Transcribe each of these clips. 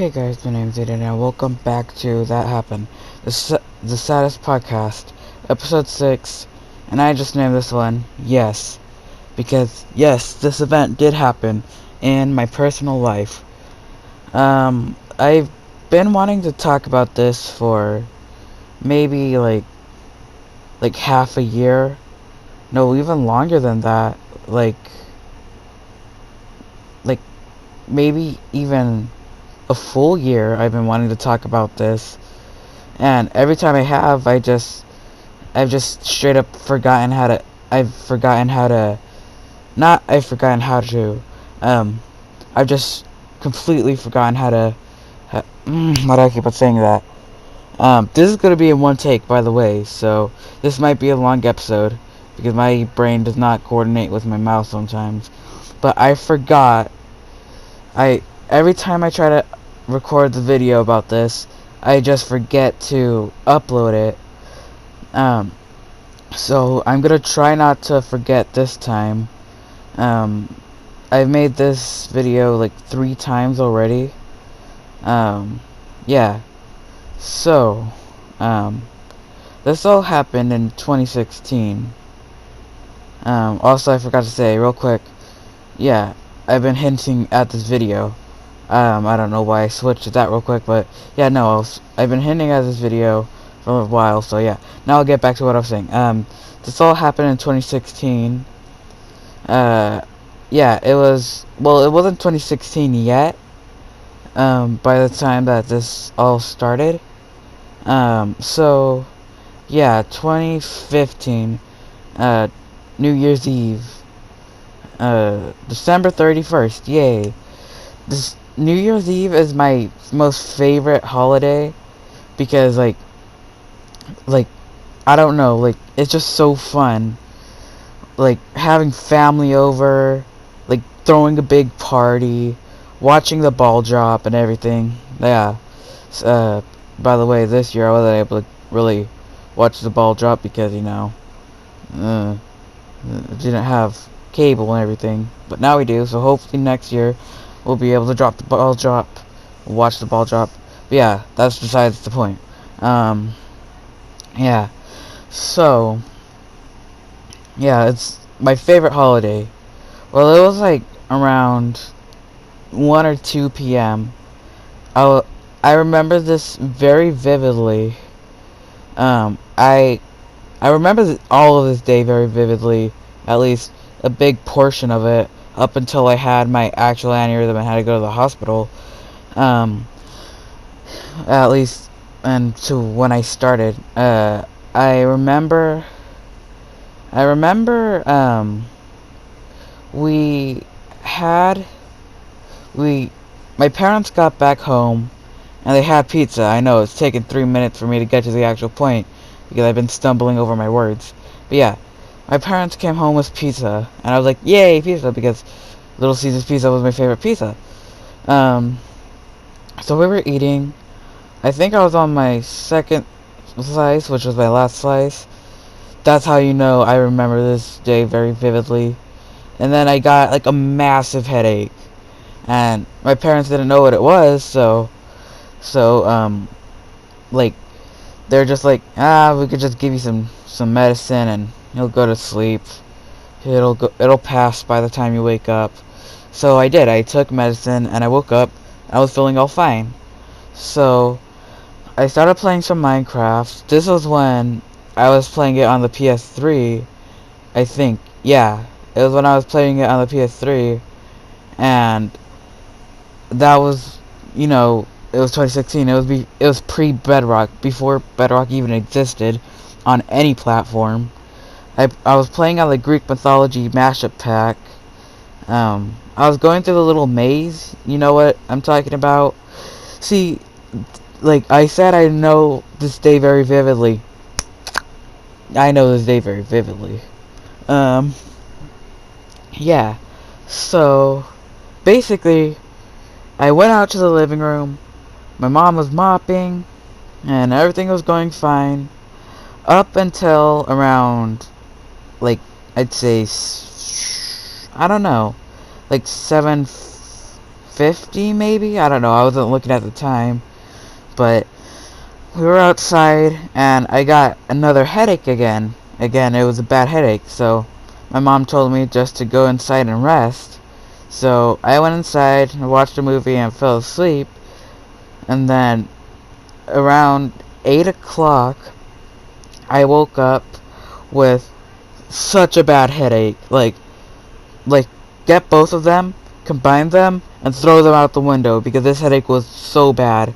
Hey guys, my name's Aiden and welcome back to That Happened, the saddest podcast, episode 6, and I just named this one Yes, because yes, this event did happen in my personal life. I've been wanting to talk about this for maybe like half a year, no, even longer than that, like like maybe even a full year I've been wanting to talk about this. And every time I have, I've just straight up forgotten how to. I've forgotten how to. Not I've forgotten how to. I've just completely forgotten how to. Why do I keep on saying that? This is gonna be in one take, by the way. So this might be a long episode because my brain does not coordinate with my mouth sometimes. But I forgot. Every time I try to record the video about this, I just forget to upload it. So I'm gonna try not to forget this time. Um, I've made this video like 3 times already. Yeah. So, this all happened in 2016. Also I forgot to say real quick. Yeah, I've been hinting at this video. I don't know why I switched to that real quick, but yeah, no, I've been hinting at this video for a while, so yeah. Now I'll get back to what I was saying. This all happened in 2016. Yeah, it wasn't 2016 yet, by the time that this all started. So, yeah, 2015, New Year's Eve, December 31st, yay. This New Year's Eve is my most favorite holiday because like I don't know, like it's just so fun. Like having family over, like throwing a big party, watching the ball drop and everything. Yeah. By the way, this year I wasn't able to really watch the ball drop because uh, didn't have cable and everything. But now we do, so hopefully next year we'll be able to drop the ball drop, watch the ball drop. But yeah, that's besides the point. Yeah. So, yeah, it's my favorite holiday. Well, it was like around 1 or 2 p.m. I remember this very vividly. I remember all of this day very vividly, at least a big portion of it, up until I had my actual aneurysm and had to go to the hospital. Um, at least, and to when I started. I remember, I remember, we had, we, my parents got back home, and they had pizza. I know, it's taken 3 minutes for me to get to the actual point, because I've been stumbling over my words. But yeah, my parents came home with pizza, and I was like, yay, pizza, because Little Caesar's Pizza was my favorite pizza. Um, so we were eating. I think I was on my second slice, which was my last slice. That's how you know I remember this day very vividly. And then I got like a massive headache, and my parents didn't know what it was, so like they're just like, we could just give you some medicine and you'll go to sleep. It'll pass by the time you wake up. So I did. I took medicine and I woke up. I was feeling all fine. So I started playing some Minecraft. This was when I was playing it on the PS3, I think. Yeah, it was when I was playing it on the PS3, and that was, it was 2016. It was pre-Bedrock, before Bedrock even existed on any platform. I was playing on the Greek mythology mashup pack. I was going through the little maze. You know what I'm talking about? See, like I said, I know this day very vividly. I know this day very vividly. Um, yeah. So, basically, I went out to the living room. My mom was mopping, and everything was going fine. Up until around, like, I'd say, I don't know, like 7:15 50 maybe? I don't know, I wasn't looking at the time. But we were outside and I got another headache again. Again, it was a bad headache, so my mom told me just to go inside and rest. So I went inside and watched a movie and fell asleep. And then around 8 o'clock, I woke up with such a bad headache. Like, get both of them, combine them, and throw them out the window because this headache was so bad.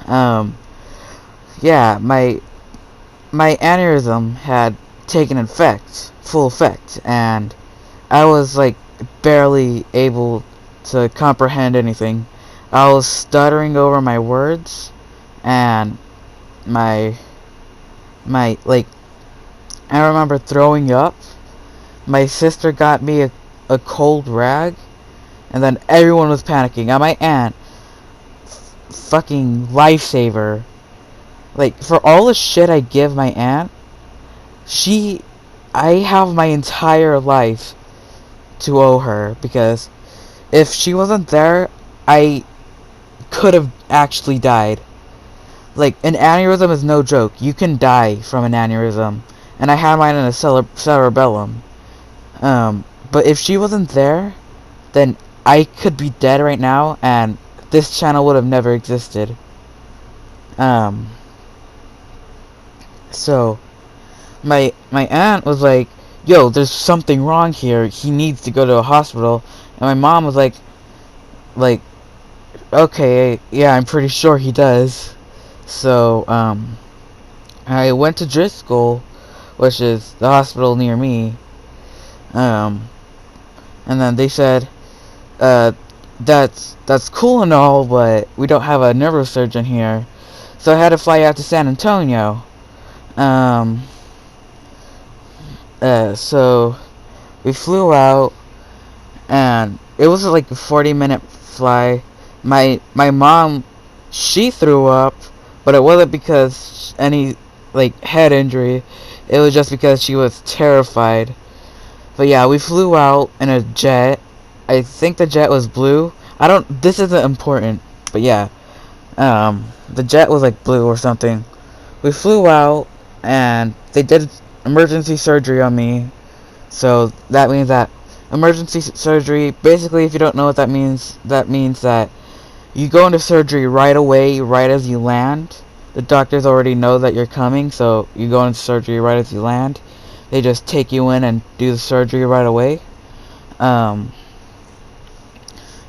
Yeah, my aneurysm had taken full effect, and I was like barely able to comprehend anything. I was stuttering over my words, and my like I remember throwing up. My sister got me a cold rag, and then everyone was panicking. And my aunt, fucking lifesaver. Like, for all the shit I give my aunt, I have my entire life to owe her, because if she wasn't there, I could have actually died. Like, an aneurysm is no joke. You can die from an aneurysm. And I had mine in a cerebellum. But if she wasn't there, then I could be dead right now, and this channel would have never existed. So, my aunt was like, yo, there's something wrong here. He needs to go to a hospital. And my mom was like, okay, yeah, I'm pretty sure he does. So, I went to Driscoll, which is the hospital near me. And then they said, that's cool and all, but we don't have a neurosurgeon here. So I had to fly out to San Antonio. So we flew out, and it was like a 40-minute fly. My mom, she threw up, but it wasn't because any like head injury. It was just because she was terrified. But yeah, we flew out in a jet. I think the jet was blue. This isn't important, but yeah. The jet was like blue or something. We flew out, and they did emergency surgery on me. So that means that emergency surgery, basically, if you don't know what that means that you go into surgery right away, right as you land. The doctors already know that you're coming, so you go into surgery right as you land. They just take you in and do the surgery right away.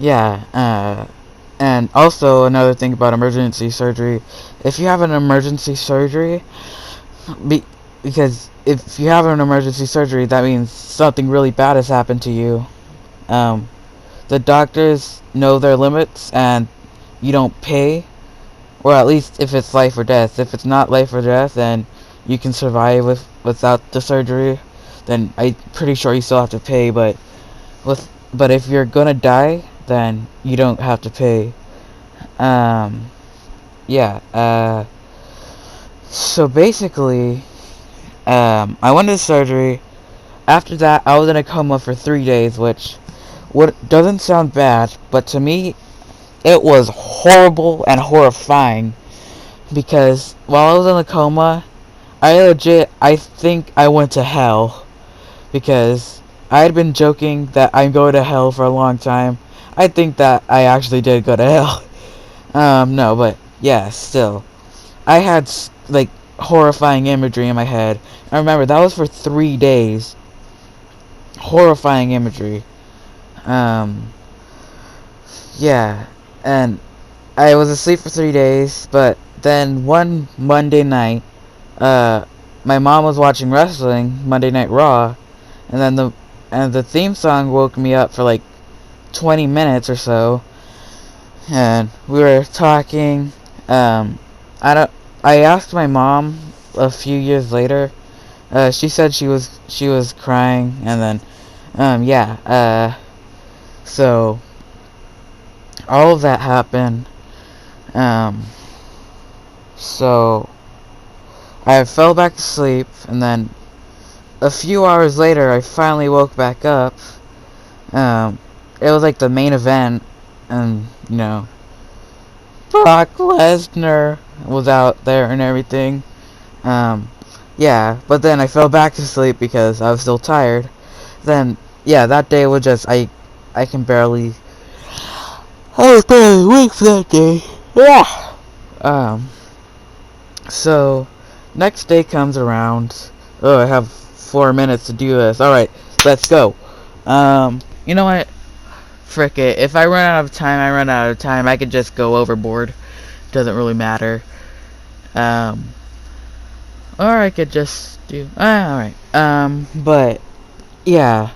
Yeah, and also another thing about emergency surgery, if you have an emergency surgery, because if you have an emergency surgery, that means something really bad has happened to you. The doctors know their limits, and you don't pay, or at least if it's life or death. If it's not life or death, then you can survive without the surgery. Then I'm pretty sure you still have to pay, but if you're gonna die, then you don't have to pay. Yeah. So basically, I went to surgery. After that, I was in a coma for 3 days, which doesn't sound bad, but to me, it was horrible and horrifying. Because while I was in a coma, I think I went to hell. Because I had been joking that I'm going to hell for a long time. I think that I actually did go to hell. No, but yeah, still. I had, like, horrifying imagery in my head. I remember, that was for 3 days. Horrifying imagery. Yeah, and I was asleep for 3 days, but then one Monday night, my mom was watching wrestling, Monday Night Raw, and then the theme song woke me up for like 20 minutes or so, and we were talking. I asked my mom a few years later. She said she was crying, and then yeah. So all of that happened. So I fell back to sleep, and then a few hours later I finally woke back up. It was like the main event and Brock Lesnar was out there and everything. Um, yeah, but then I fell back to sleep because I was still tired. Then, yeah, that day was just, I can barely, I was barely awake for that day. Yeah. So, next day comes around. Oh, I have 4 minutes to do this. Alright, let's go. You know what? Frick it. If I run out of time, I run out of time. I could just go overboard. Doesn't really matter. Or I could just do... alright. But, yeah.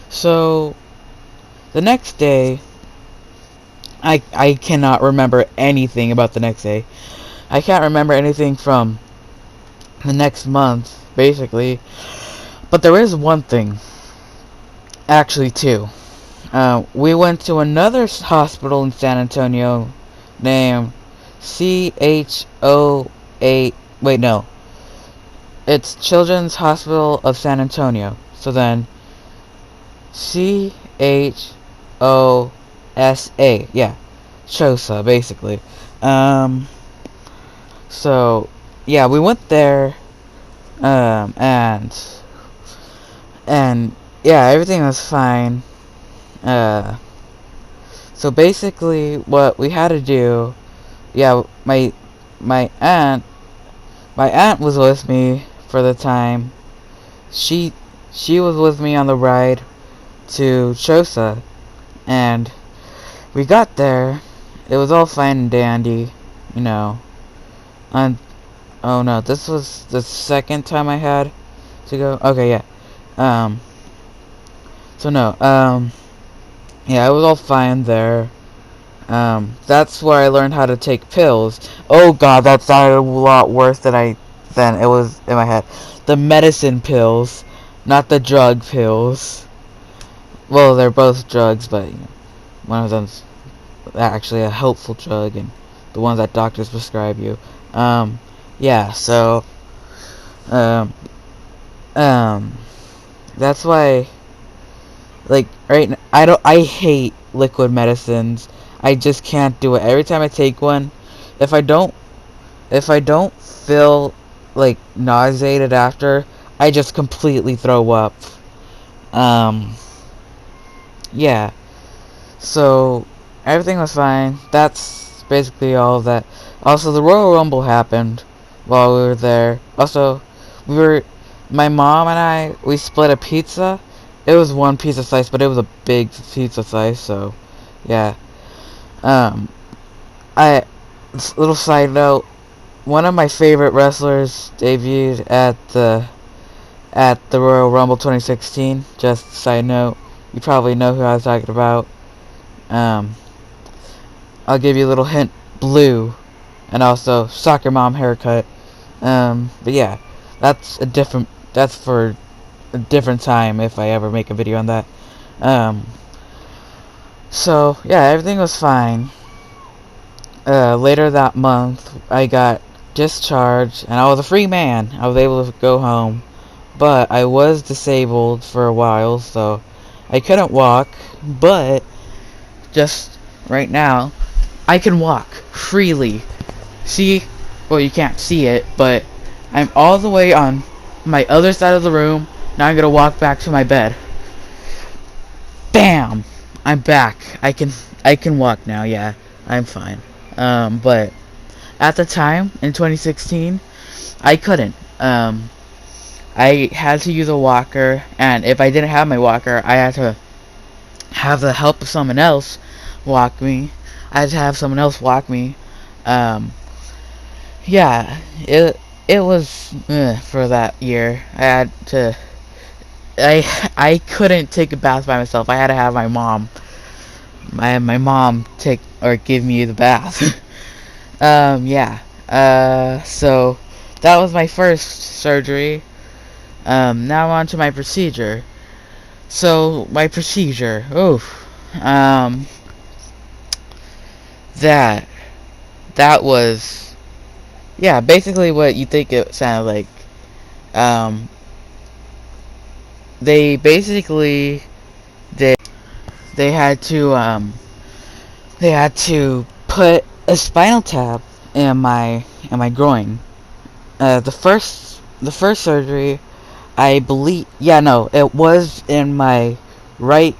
So, the next day, I cannot remember anything about the next day. I can't remember anything from the next month, basically. But there is one thing. Actually, two. We went to another hospital in San Antonio named CHO8. Wait, no. It's Children's Hospital of San Antonio. So then, CHOSA. Yeah. CHOSA, basically. So, yeah, we went there. And yeah, everything was fine. So basically, what we had to do, yeah, my aunt was with me for the time. She was with me on the ride to Chosa, and we got there. It was all fine and dandy, you know. And oh no, this was the second time I had to go. Okay, yeah. So no, yeah, it was all fine there. That's where I learned how to take pills. Oh god, that sounded a lot worse than it was in my head. The medicine pills, not the drug pills. Well, they're both drugs, but one of them's actually a helpful drug, and the ones that doctors prescribe you. Yeah, so, um, that's why, like, I hate liquid medicines. I just can't do it. Every time I take one, if I don't feel like nauseated after, I just completely throw up. Yeah. So everything was fine. That's basically all of that. Also, the Royal Rumble happened while we were there. Also, my mom and we split a pizza. It was one pizza slice, but it was a big pizza slice, so yeah. Um, little side note, one of my favorite wrestlers debuted at the Royal Rumble 2016. Just side note, you probably know who I was talking about. Um, I'll give you a little hint: blue, and also soccer mom haircut. But yeah, that's for a different time if I ever make a video on that. So yeah, everything was fine. Later that month, I got discharged, and I was a free man. I was able to go home, but I was disabled for a while, so I couldn't walk. But just right now, I can walk freely. See? Well, you can't see it, but I'm all the way on my other side of the room. Now I'm gonna walk back to my bed. Bam! I'm back. I can walk now. Yeah, I'm fine. But at the time in 2016, I couldn't. I had to use a walker, and if I didn't have my walker, I had to have the help of someone else walk me. I had to have someone else walk me. Yeah, it was for that year. I couldn't take a bath by myself. I had to have my mom. My mom take or give me the bath. Yeah. So that was my first surgery. Now on to my procedure. So my procedure. Oof. That was, yeah, basically what you think it sounded like. They basically they they had to they had to put a spinal tap in my groin. The first surgery, I believe, yeah, no, it was in right my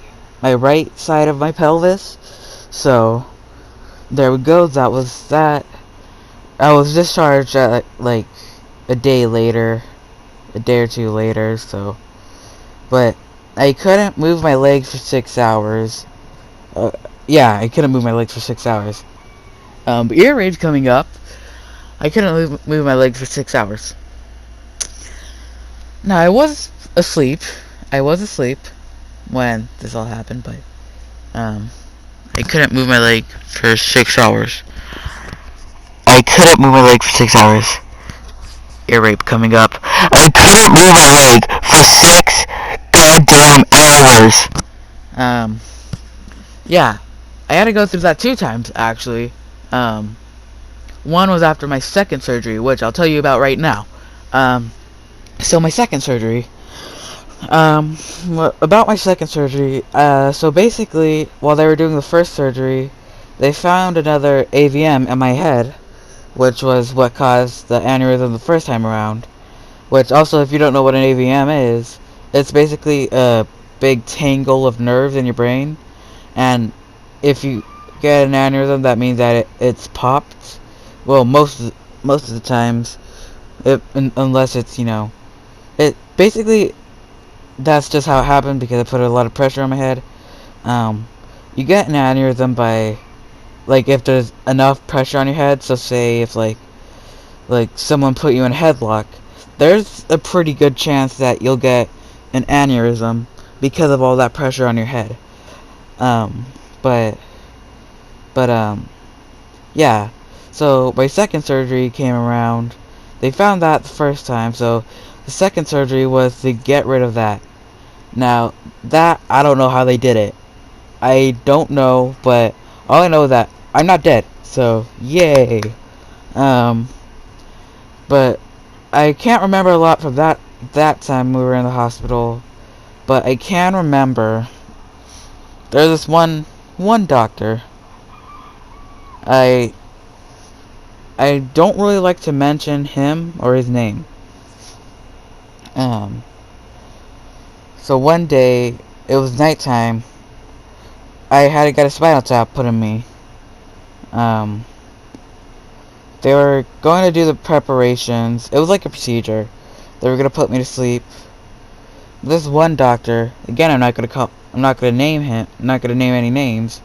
right side of my pelvis. So there we go. That was that. I was discharged like a day later, a day or two later. So, but I couldn't move my legs for 6 hours. Uh, yeah, I couldn't move my legs for 6 hours. But ear raid's coming up. I couldn't move my legs for 6 hours. Now I was asleep. I was asleep when this all happened, but I couldn't move my leg for 6 hours. I couldn't move my leg for 6 hours. Ear rape coming up. I couldn't move my leg for 6 goddamn hours. Yeah, I had to go through that 2 times actually. One was after my second surgery, which I'll tell you about right now. So my second surgery. About my second surgery. So basically, while they were doing the first surgery, they found another AVM in my head, which was what caused the aneurysm the first time around. Which also, if you don't know what an AVM is, it's basically a big tangle of nerves in your brain, and if you get an aneurysm, that means that it's popped. Well, most of the times, unless it's it basically that's just how it happened because I put a lot of pressure on my head. You get an aneurysm by if there's enough pressure on your head. So say if someone put you in a headlock, there's a pretty good chance that you'll get an aneurysm because of all that pressure on your head. But yeah. So my second surgery came around. They found that the first time, so the second surgery was to get rid of that. Now, that, I don't know how they did it. I don't know, but all I know is that I'm not dead, so yay. But I can't remember a lot from that time we were in the hospital, but I can remember there's this one doctor. I don't really like to mention him or his name. So one day, it was nighttime, I had to get a spinal tap put in me. They were going to do the preparations. It was like a procedure. They were going to put me to sleep. This one doctor, again, I'm not going to name him. I'm not going to name any names.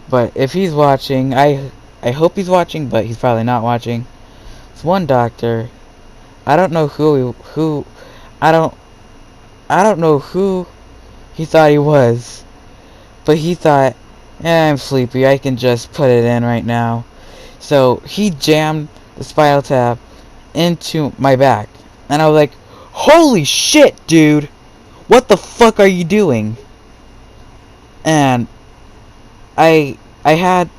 But if he's watching, I hope he's watching, but he's probably not watching. This one doctor, I don't know I don't know who he thought he was, but he thought, I'm sleepy, I can just put it in right now. So he jammed the spinal tap into my back, and I was like, holy shit, dude, what the fuck are you doing? And I had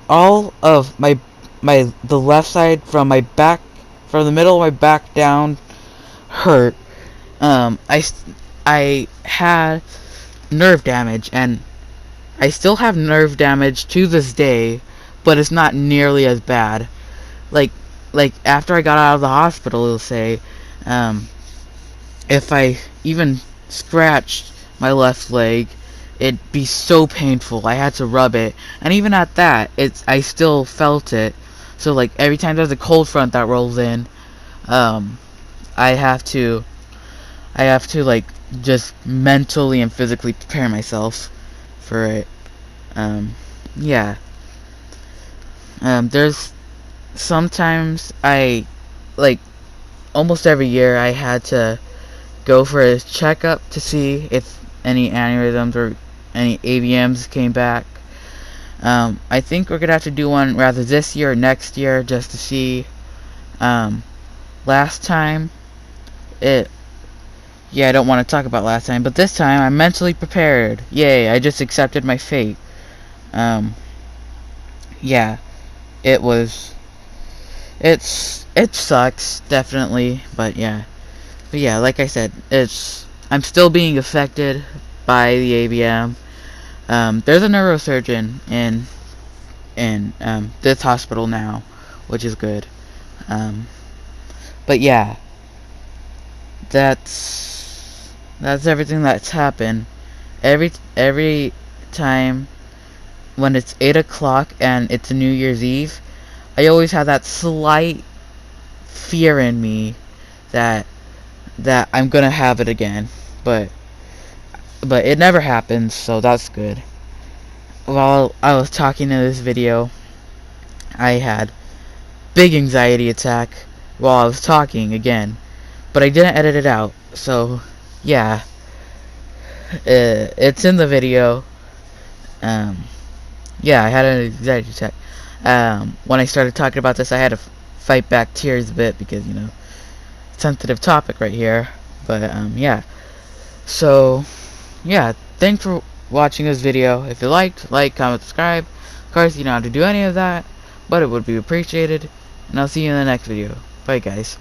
all of the left side from my back, from the middle of my back down, hurt. I had nerve damage, and I still have nerve damage to this day, but it's not nearly as bad. Like after I got out of the hospital, it'll say, if I even scratched my left leg, it'd be so painful. I had to rub it, and even at that, I still felt it. So every time there's a cold front that rolls in, I have to just mentally and physically prepare myself for it. Yeah. There's sometimes almost every year I had to go for a checkup to see if any aneurysms or any AVMs came back. I think we're gonna have to do one rather this year or next year just to see. Last time, I don't want to talk about last time, but this time I'm mentally prepared. Yay, I just accepted my fate. Yeah, it sucks, definitely, but yeah, like I said, it's I'm still being affected by the ABM. There's a neurosurgeon in this hospital now, which is good. But yeah, that's everything that's happened. Every time when it's 8 o'clock and it's New Year's Eve, I always have that slight fear in me that I'm gonna have it again, but it never happens, so that's good. While I was talking in this video, I had big anxiety attack while I was talking again, but I didn't edit it out, so yeah, it's in the video. Yeah, I had an anxiety attack. When I started talking about this, I had to fight back tears a bit because, sensitive topic right here. But yeah. So yeah, thanks for watching this video. If you liked, like, comment, subscribe. Of course, you don't have to do any of that, but it would be appreciated. And I'll see you in the next video. Bye, guys.